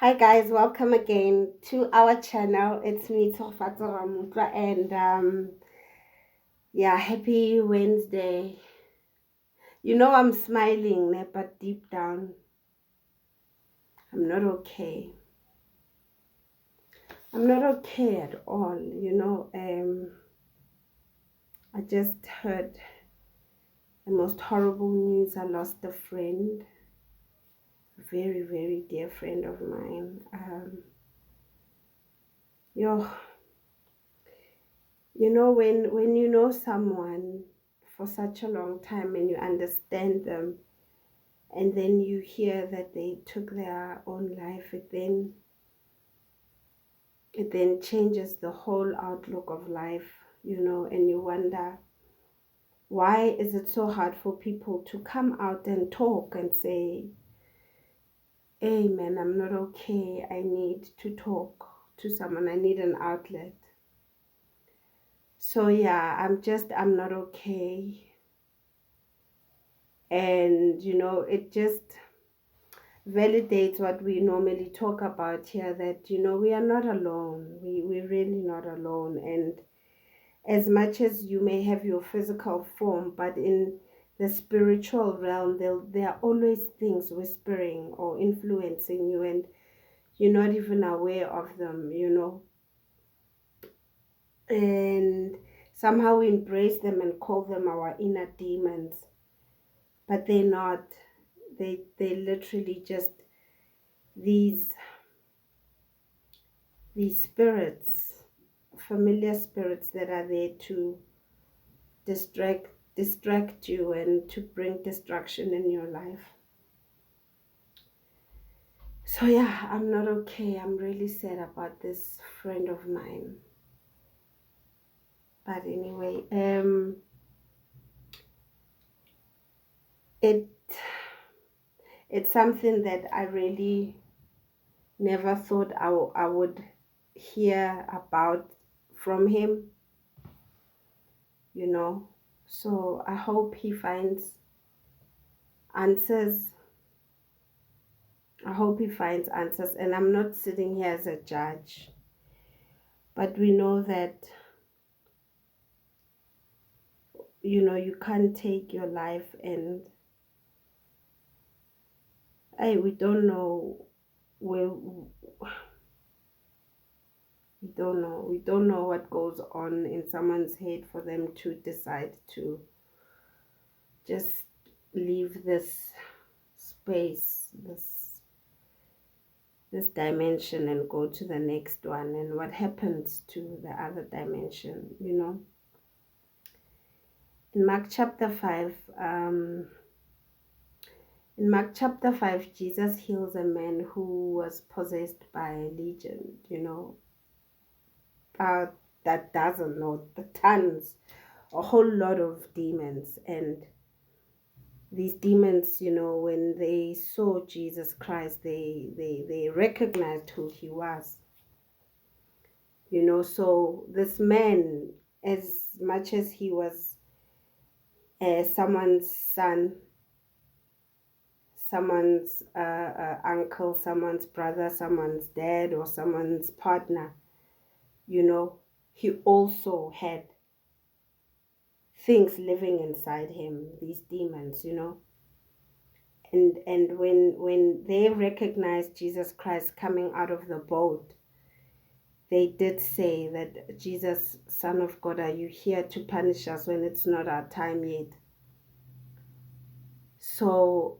Hi guys, welcome again to our channel. It's me, Tofatso Ramutla, and yeah, happy Wednesday. I'm smiling, but deep down, I'm not okay. I'm not okay at all. I just heard the most horrible news. I lost a friend, a very, very dear friend of mine. Yo, when you know someone for such a long time and you understand them, and then you hear that they took their own life, it then changes the whole outlook of life, and you wonder, why is it so hard for people to come out and talk and say, hey man, I'm not okay, I need to talk to someone, I need an outlet. So yeah, I'm not okay. And it just validates what we normally talk about here, that we are not alone. We're really not alone. And as much as you may have your physical form, but in the spiritual realm, there are always things whispering or influencing you, and you're not even aware of them. And somehow we embrace them and call them our inner demons, but they're not. They literally just these these spirits, familiar spirits that are there to distract you and to bring destruction in your life. So yeah, I'm not okay. I'm really sad about this friend of mine. But anyway, it it's something that I really never thought I would hear about from him. So I hope he finds answers. I hope he finds answers. And I'm not sitting here as a judge, but we know that, you can't take your life, and hey, we don't know where, we don't know what goes on in someone's head for them to decide to just leave this space, this dimension, and go to the next one, and what happens to the other dimension. In Mark chapter 5, Jesus heals a man who was possessed by a legion, about that doesn't know, the tons, a whole lot of demons. And these demons, when they saw Jesus Christ, they recognized who he was. So this man, as much as he was someone's son, someone's uncle, someone's brother, someone's dad, or someone's partner, he also had things living inside him, these demons. And when they recognized Jesus Christ coming out of the boat, they did say that, Jesus, Son of God, are you here to punish us when it's not our time yet? So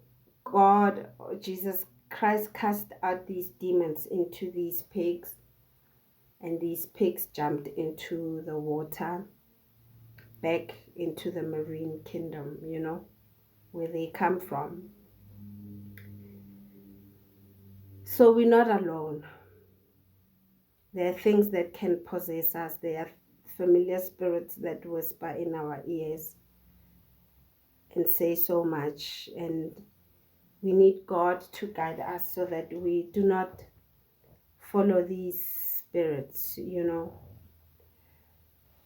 Jesus Christ cast out these demons into these pigs, and these pigs jumped into the water, back into the marine kingdom, where they come from. So we're not alone. There are things that can possess us. There are familiar spirits that whisper in our ears and say so much. And we need God to guide us so that we do not follow these spirits.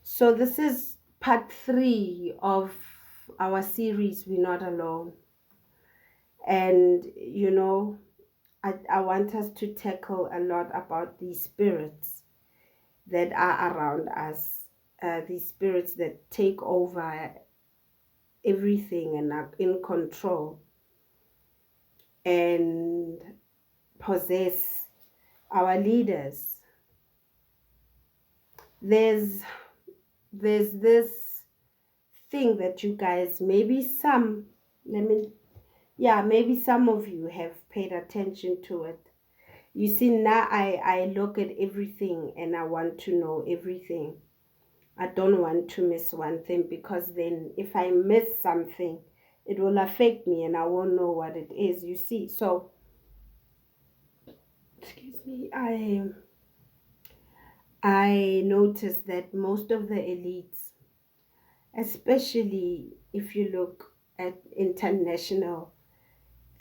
So this is part 3 of our series, We're Not Alone. And, I want us to tackle a lot about these spirits that are around us, these spirits that take over everything and are in control and possess our leaders. There's this thing that you guys, maybe some, let me, yeah, maybe some of you have paid attention to it. You see, now I look at everything and I want to know everything. I don't want to miss one thing, because then if I miss something, it will affect me and I won't know what it is, you see. So, excuse me, I noticed that most of the elites, especially if you look at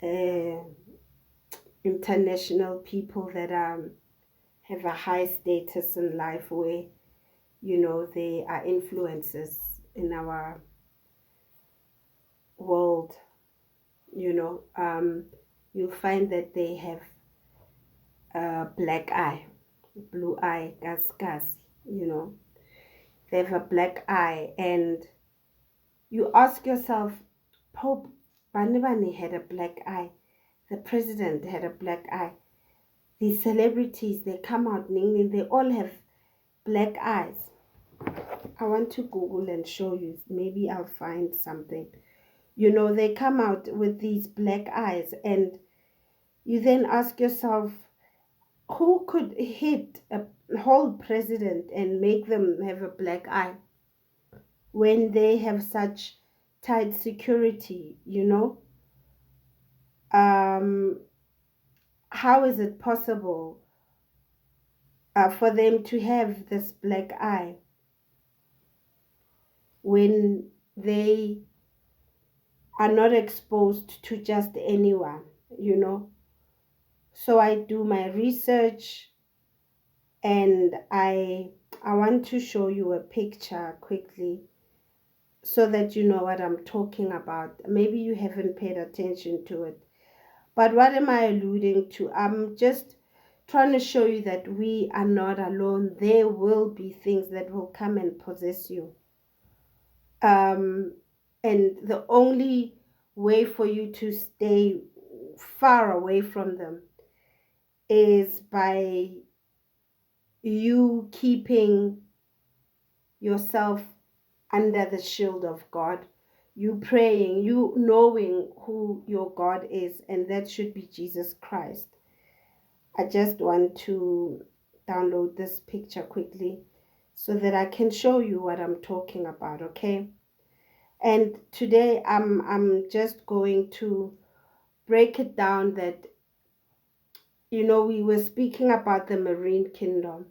uh, international people that have a high status in life, where they are influences in our world, you know you'll find that they have a black eye, blue eye, gas, they have a black eye. And you ask yourself, Pope Banibani had a black eye, the president had a black eye, these celebrities, they come out, they all have black eyes. I want to Google and show you, maybe I'll find something. They come out with these black eyes, and you then ask yourself, who could hit a whole president and make them have a black eye when they have such tight security? How is it possible for them to have this black eye when they are not exposed to just anyone? So I do my research, and I want to show you a picture quickly so that you know what I'm talking about. Maybe you haven't paid attention to it. But what am I alluding to? I'm just trying to show you that we are not alone. There will be things that will come and possess you. And the only way for you to stay far away from them is by you keeping yourself under the shield of God, you praying, you knowing who your God is, and that should be Jesus Christ. I just want to download this picture quickly so that I can show you what I'm talking about, okay? And today I'm just going to break it down that we were speaking about the marine kingdom.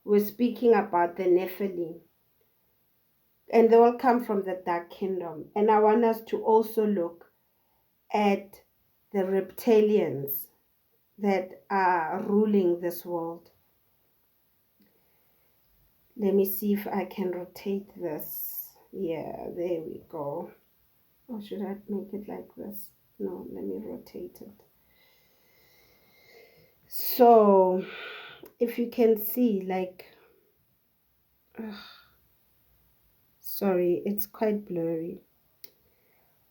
We're speaking about the Nephilim, and they all come from the dark kingdom. And I want us to also look at the reptilians that are ruling this world. Let me see if I can rotate this. Yeah, there we go. Or should I make it like this? No, let me rotate it. So, if you can see, like, sorry, it's quite blurry.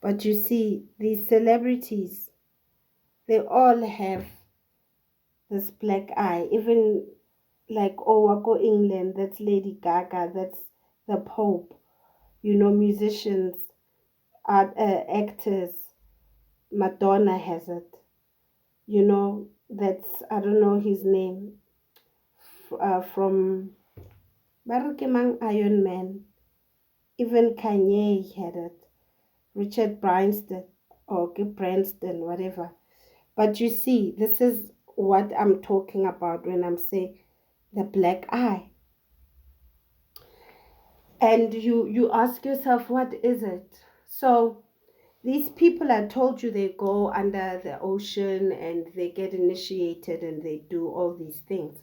But you see, these celebrities, they all have this black eye. Even like, oh, Wako England, that's Lady Gaga, that's the Pope. Musicians, art, actors, Madonna has it. That's, I don't know his name, from Barakemang Iron Man. Even Kanye had it. Richard Branson, or Branson, whatever. But you see, this is what I'm talking about when I'm saying the black eye. And you ask yourself, what is it? So these people, I told you, they go under the ocean and they get initiated and they do all these things.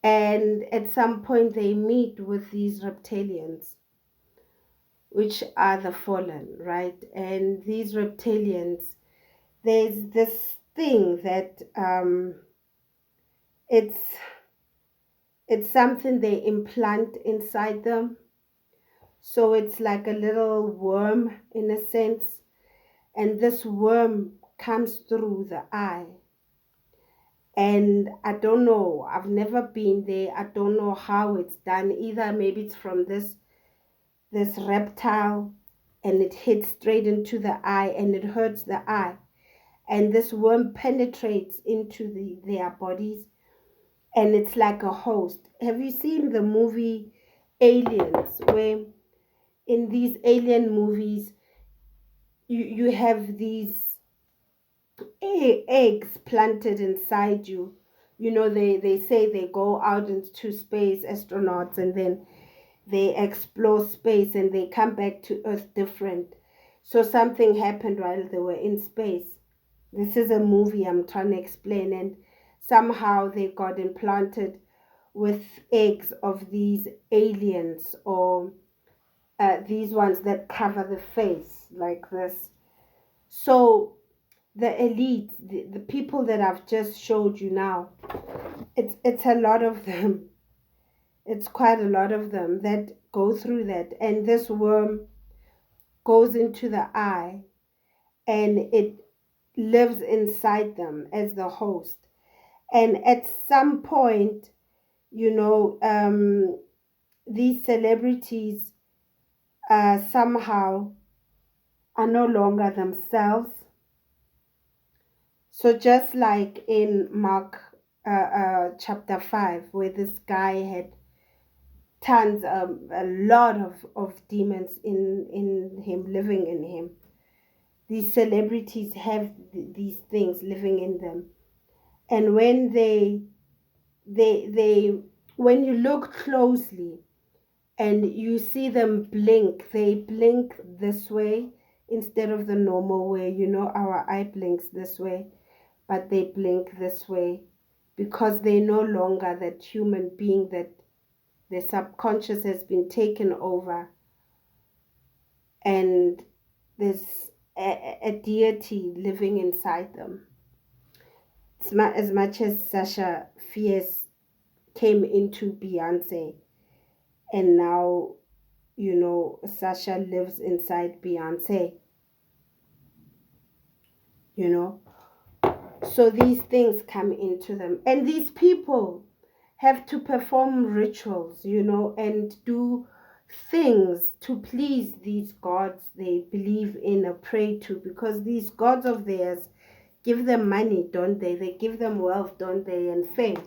And at some point they meet with these reptilians, which are the fallen, right? And these reptilians, there's this thing that it's it's something they implant inside them. So it's like a little worm in a sense, and this worm comes through the eye. And I don't know, I've never been there. I don't know how it's done either. Maybe it's from this reptile, and it hits straight into the eye and it hurts the eye, and this worm penetrates into their bodies, and it's like a host. Have you seen the movie Aliens, where in these alien movies you have these eggs planted inside you? You know, they say they go out into space, astronauts, and then they explore space and they come back to Earth different. So something happened while they were in space. This is a movie I'm trying to explain, and somehow they got implanted with eggs of these aliens, or these ones that cover the face like this. So the elite, the people that I've just showed you now, it's a lot of them. It's quite a lot of them that go through that, and this worm goes into the eye and it lives inside them as the host. And at some point, you know, these celebrities somehow are no longer themselves. So just like in Mark chapter 5, where this guy had tons, a lot of demons in him, living in him. These celebrities have these things living in them. And when they when you look closely and you see them blink, they blink this way instead of the normal way. You know, our eye blinks this way, but they blink this way because they no longer that human being, that the subconscious has been taken over, and there's a deity living inside them. As much as Sasha Fierce came into Beyonce, and now, you know, Sasha lives inside Beyonce, you know. So these things come into them. And these people have to perform rituals, you know, and do things to please these gods they believe in or pray to, because these gods of theirs give them money, don't they? They give them wealth, don't they? And fame.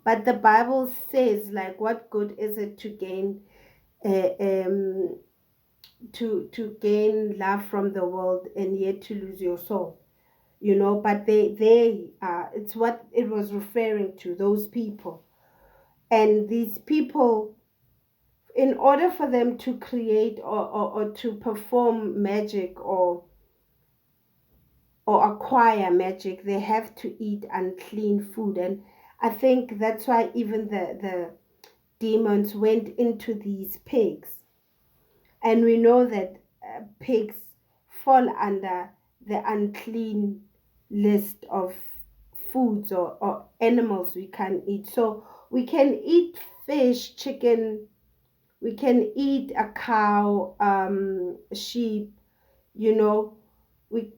But the Bible says, like, what good is it to gain uh, um, to gain love from the world and yet to lose your soul? You know, but they it's what it was referring to, those people. And these people, in order for them to create or to perform magic or acquire magic, they have to eat unclean food. And I think that's why even the demons went into these pigs. And we know that pigs fall under the unclean list of foods or animals we can eat. So we can eat fish, chicken, we can eat a cow, sheep, you know, we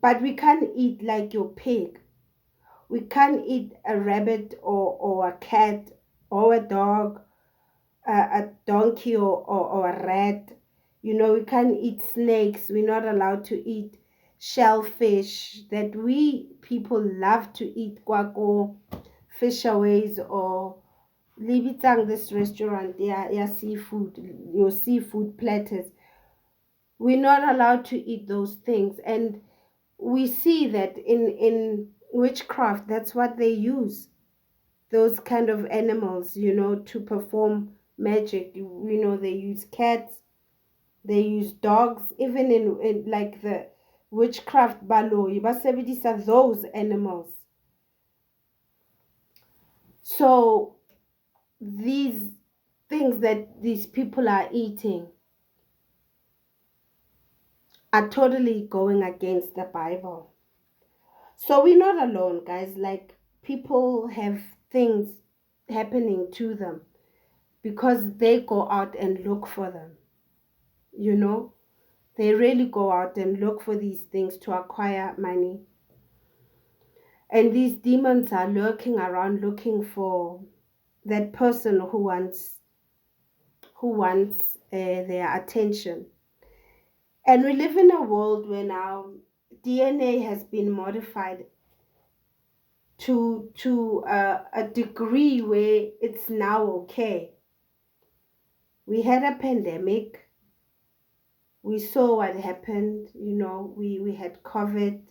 but we can't eat like your pig. We can't eat a rabbit or a cat or a dog, a donkey or a rat. You know, we can't eat snakes. We're not allowed to eat shellfish that we people love to eat, kwako, fishaways, or libitang, this restaurant, yeah, seafood, your seafood platters. We're not allowed to eat those things. And we see that in witchcraft, that's what they use, those kind of animals, you know, to perform magic. You know, they use cats, they use dogs, even in like the witchcraft balo, basebedisa those animals. So these things that these people are eating are totally going against the Bible. So we're not alone, guys. Like, people have things happening to them because they go out and look for them. You know, they really go out and look for these things to acquire money. And these demons are lurking around looking for that person who wants their attention. And we live in a world where now DNA has been modified to a degree where it's now okay. We had a pandemic. We saw what happened. We had COVID,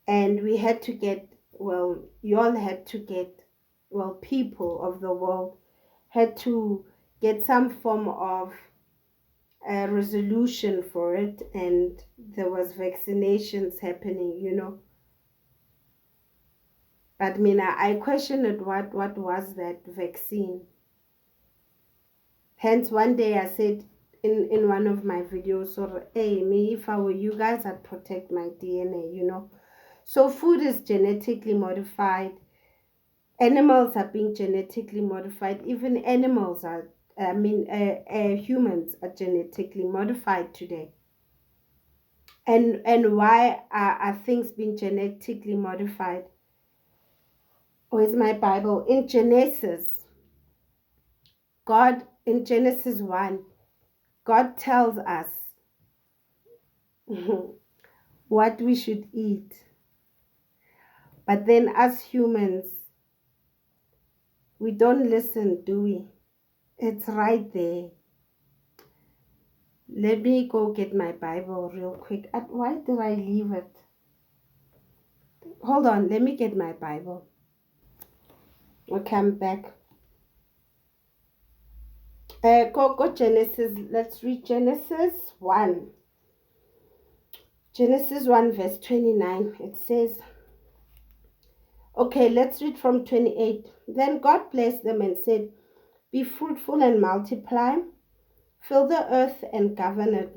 and we had to get, well, you all had to get, well, people of the world had to get some form of a resolution for it, and there was vaccinations happening. But Mina, I questioned what was that vaccine. Hence, one day I said in one of my videos, or hey, me, if I were you guys, I'd protect my DNA. So food is genetically modified. Animals are being genetically modified. Even animals are, humans are genetically modified today. And why are things being genetically modified? Where's my Bible? In Genesis, in Genesis 1, God tells us what we should eat. But then as humans, we don't listen, do we? It's right there. Let me go get my Bible real quick. Why did I leave it? Hold on, let me get my Bible. Okay, I'm back. Go Genesis. Let's read Genesis 1. Genesis 1 verse 29. It says, okay, let's read from 28. Then God blessed them and said, be fruitful and multiply, fill the earth and govern it.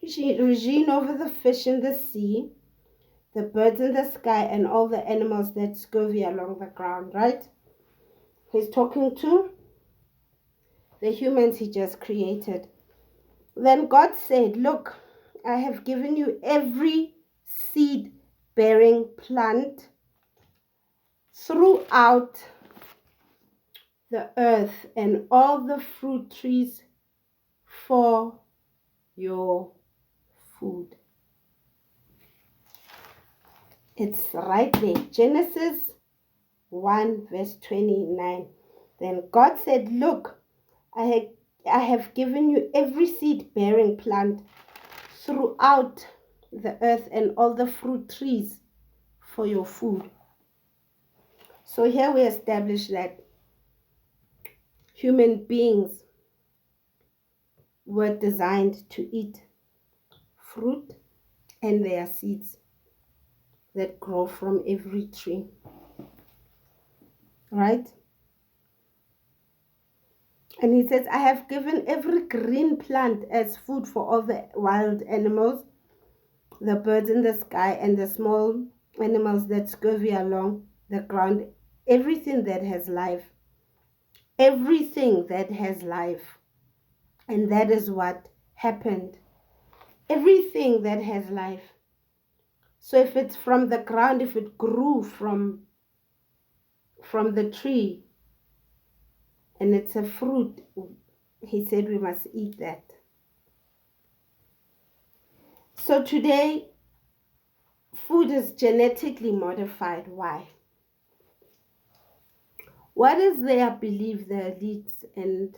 Regine over the fish in the sea, the birds in the sky, and all the animals that scurry along the ground, right? He's talking to the humans he just created. Then God said, look, I have given you every seed-bearing plant throughout the earth and all the fruit trees for your food. It's right there. Genesis 1 verse 29. Then God said, look, I have given you every seed-bearing plant throughout the earth and all the fruit trees for your food. So here we establish that human beings were designed to eat fruit and their seeds that grow from every tree. Right? And he says, I have given every green plant as food for all the wild animals, the birds in the sky, and the small animals that scurry along the ground, everything that has life. Everything that has life. And that is what happened. Everything that has life. So if it's from the ground, if it grew from the tree, and it's a fruit, he said we must eat that. So today, food is genetically modified. Why? What is their belief, the elites and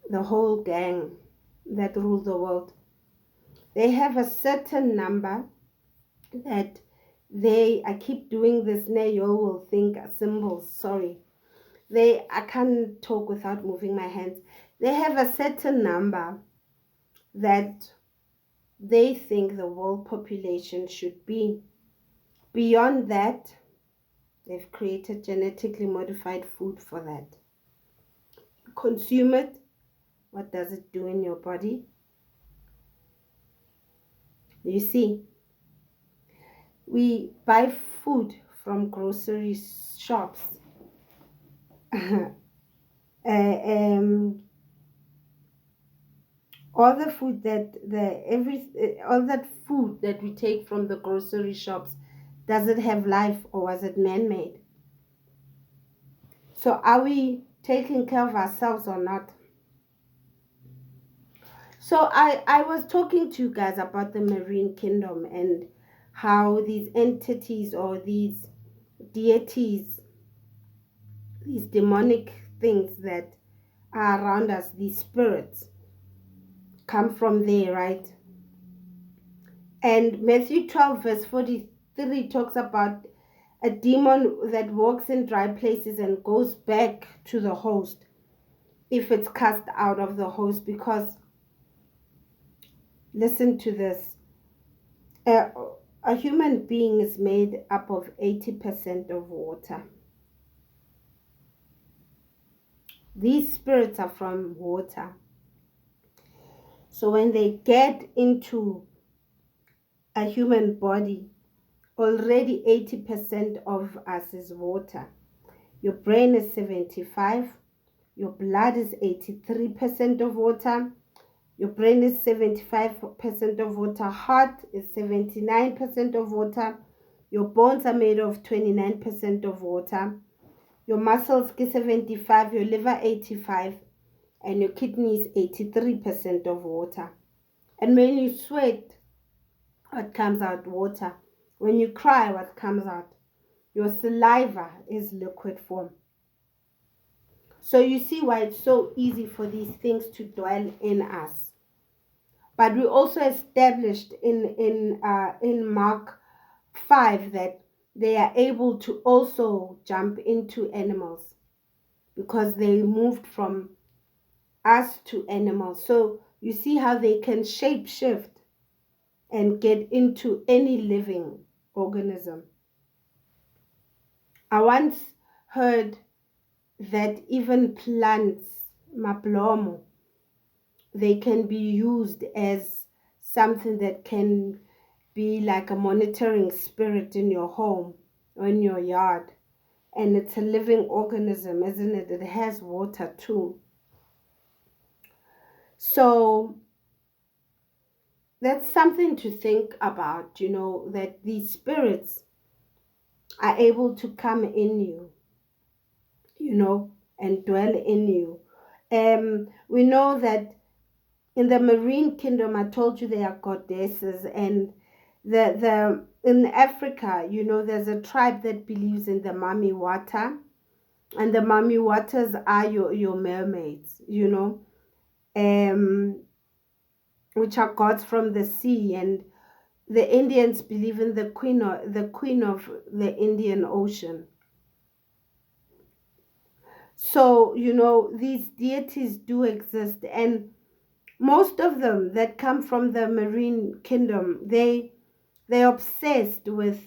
the whole gang that rule the world? They have a certain number that I keep doing this now, you will think symbols, sorry. I can't talk without moving my hands. They have a certain number that they think the world population should be. Beyond that, they've created genetically modified food for that. Consume it. What does it do in your body? You see, we buy food from grocery shops. um, all the food that all that food that we take from the grocery shops, does it have life or was it man-made? So are we taking care of ourselves or not? So I was talking to you guys about the marine kingdom and how these entities or these deities, these demonic things that are around us, these spirits, come from there, right? And Matthew 12 verse 43 talks about a demon that walks in dry places and goes back to the host if it's cast out of the host. Because listen to this, a, a human being is made up of 80% of water. These spirits are from water. So when they get into a human body, already 80% of us is water. Your brain is 75, your blood is 83% of water, your brain is 75% of water, heart is 79% of water, your bones are made of 29% of water, your muscles is 75, your liver 85, and your kidneys 83% of water. And when you sweat, what comes out? Water. When you cry, what comes out? Your saliva is liquid form. So you see why it's so easy for these things to dwell in us. But we also established in Mark 5 that they are able to also jump into animals because they moved from us to animals. So you see how they can shape shift and get into any living organism. I once heard that even plants, maplomo, they can be used as something that can be like a monitoring spirit in your home or in your yard. And it's a living organism, isn't it? It has water too. So that's something to think about, that these spirits are able to come in you, and dwell in you. We know that in the marine kingdom, I told you there are goddesses, and the in Africa, there's a tribe that believes in the mami water, and the mami waters are your mermaids, which are gods from the sea. And the Indians believe in the queen of the Indian Ocean. So these deities do exist, and most of them that come from the marine kingdom, they're obsessed with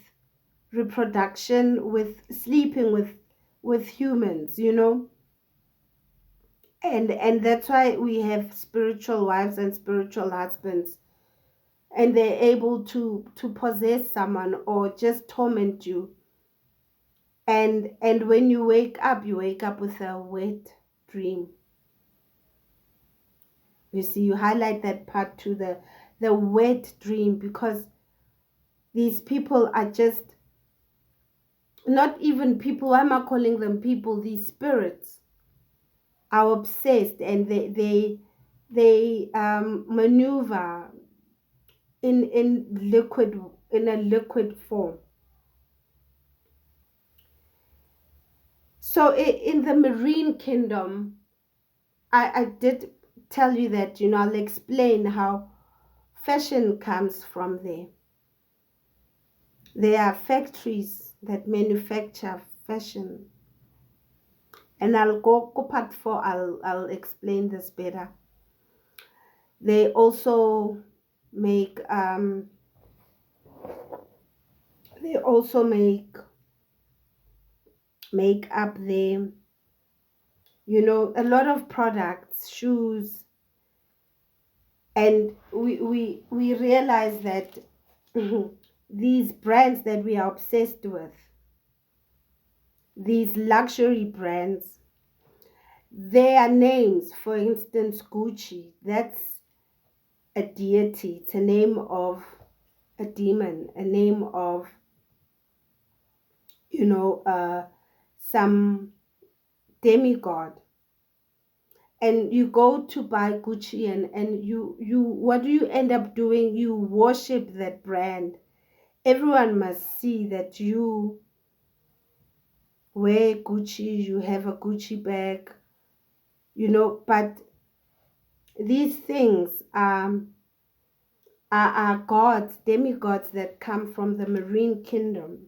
reproduction, with sleeping with humans, and that's why we have spiritual wives and spiritual husbands, and they're able to possess someone or just torment you. And when you wake up with a wet dream. You see, you highlight that part to the wet dream, because these people are just not even people. Why am I calling them people? These spirits are obsessed, and they maneuver in a liquid form. So in the marine kingdom, I did tell you that, I'll explain how fashion comes from there. There are factories that manufacture fashion. And I'll go part 4, I'll explain this better. They also make makeup there, a lot of products, shoes. And we realize that these brands that we are obsessed with, these luxury brands, their names, for instance, Gucci, that's a deity. It's a name of a demon, a name of, some demigod. And you go to buy Gucci, and you what do you end up doing? You worship that brand. Everyone must see that you wear Gucci, you have a Gucci bag, but these things are gods, demigods that come from the marine kingdom.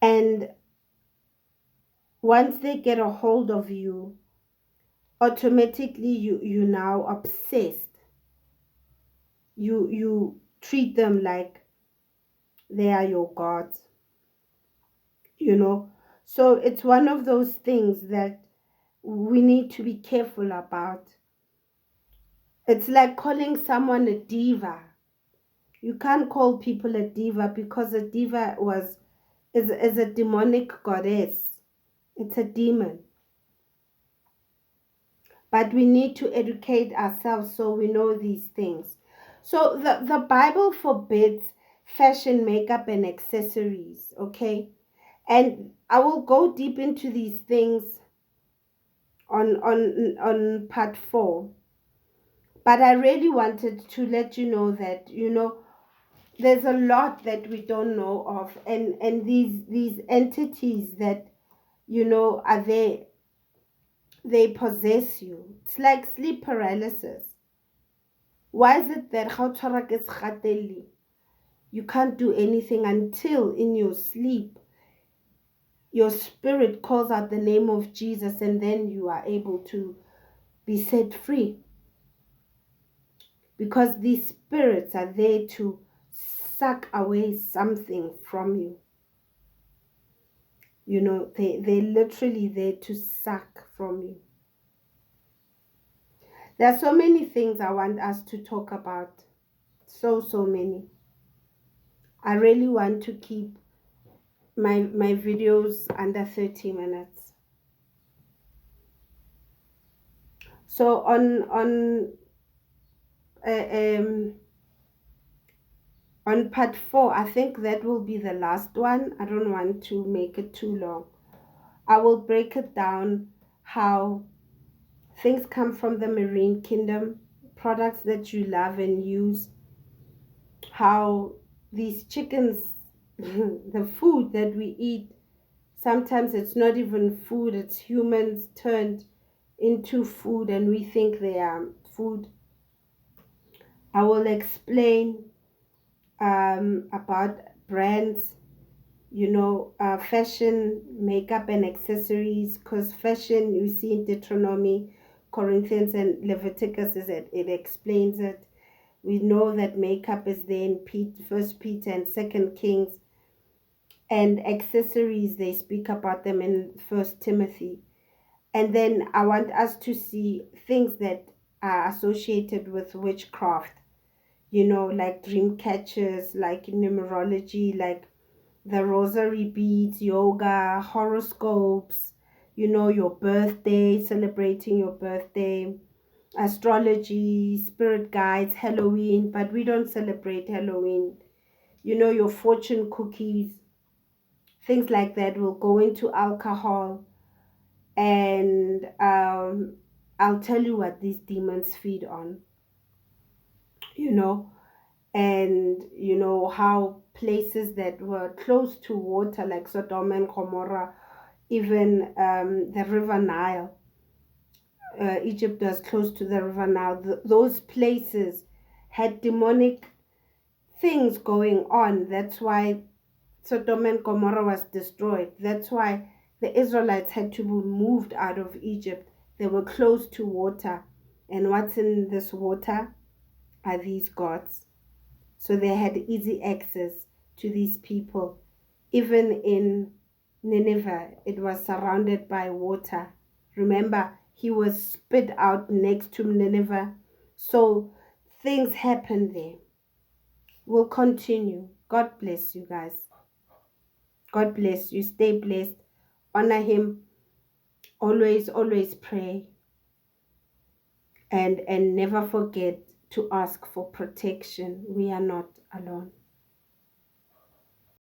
And once they get a hold of you, automatically you now obsessed. You treat them like they are your gods, So it's one of those things that we need to be careful about. It's like calling someone a diva. You can't call people a diva, because a diva is a demonic goddess. It's a demon. But we need to educate ourselves so we know these things. So the Bible forbids fashion, makeup, and accessories, okay? And I will go deep into these things on part 4. But I really wanted to let you know that, there's a lot that we don't know of, and these entities that, are there, they possess you. It's like sleep paralysis. Why is it that you can't do anything until in your sleep your spirit calls out the name of Jesus, and then you are able to be set free? Because these spirits are there to suck away something from you. They're literally there to suck from you. There are so many things I want us to talk about. So many. I really want to keep my videos under 30 minutes. So on part 4, I think that will be the last one. I don't want to make it too long. I will break it down, how things come from the marine kingdom, products that you love and use, how these chickens, the food that we eat, sometimes it's not even food, it's humans turned into food, and we think they are food. I will explain about brands, fashion, makeup, and accessories, because fashion, you see in Deuteronomy, Corinthians, and Leviticus, it explains it. We know that makeup is there in First Peter and Second Kings, and accessories, they speak about them in First Timothy. And then I want us to see things that are associated with witchcraft, like dream catchers, like numerology, like the rosary beads, yoga, horoscopes, your birthday, celebrating your birthday, astrology, spirit guides, Halloween, but we don't celebrate Halloween. Your fortune cookies, things like that. Will go into alcohol, and I'll tell you what these demons feed on, and how places that were close to water, like Sodom and Gomorrah, even the river Nile. Egypt was close to the river Nile. Those places had demonic things going on. That's why Sodom and Gomorrah was destroyed. That's why the Israelites had to be moved out of Egypt. They were close to water. And what's in this water are these gods. So they had easy access to these people. Even in Nineveh, it was surrounded by water. Remember, he was spit out next to Nineveh. So things happened there. will continue. God bless you guys. God bless you. Stay blessed. Honor him. Always, always pray. And never forget to ask for protection. We are not alone.